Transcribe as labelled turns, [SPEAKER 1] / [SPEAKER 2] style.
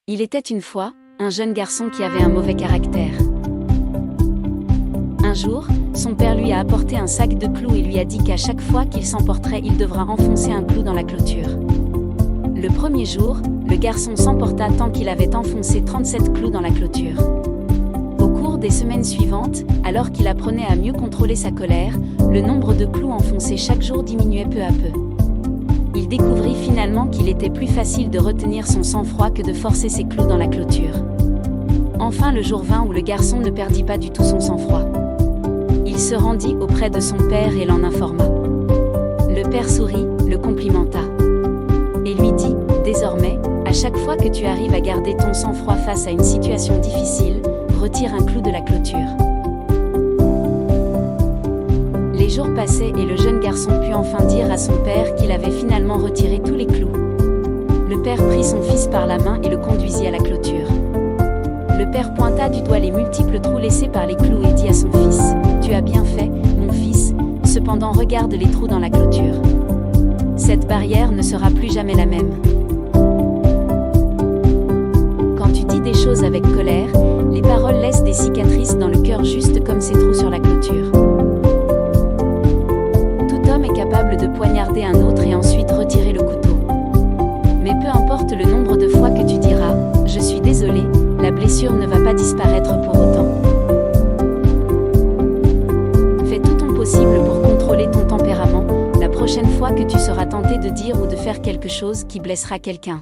[SPEAKER 1] Il était une fois, un jeune garçon qui avait un mauvais caractère. Un jour, son père lui a apporté un sac de clous et lui a dit qu'à chaque fois qu'il s'emporterait, il devra enfoncer un clou dans la clôture. Le premier jour, le garçon s'emporta tant qu'il avait enfoncé 37 clous dans la clôture. Au cours des semaines suivantes, alors qu'il apprenait à mieux contrôler sa colère, le nombre de clous enfoncés chaque jour diminuait peu à peu. Il découvrit finalement qu'il était plus facile de retenir son sang-froid que de forcer ses clous dans la clôture. Enfin le jour vint où le garçon ne perdit pas du tout son sang-froid. Il se rendit auprès de son père et l'en informa. Le père sourit, le complimenta et lui dit « Désormais, à chaque fois que tu arrives à garder ton sang-froid face à une situation difficile, retire un clou de la clôture. » Les jours passaient et le jeune garçon put enfin dire à son père qu'il avait finalement retiré tous les clous. Le père prit son fils par la main et le conduisit à la clôture. Le père pointa du doigt les multiples trous laissés par les clous et dit à son fils « Tu as bien fait, mon fils, cependant regarde les trous dans la clôture. Cette barrière ne sera plus jamais la même. » Quand tu dis des choses avec colère, les paroles laissent des cicatrices dans le cœur juste comme ces trous sur la clôture. Tout homme est capable de poignarder un autre et ensuite retirer le couteau. Mais peu importe le nombre de fois que tu diras « Je suis désolé », la blessure ne va pas disparaître pour autant. Fais tout ton possible pour contrôler ton tempérament, la prochaine fois que tu seras tenté de dire ou de faire quelque chose qui blessera quelqu'un.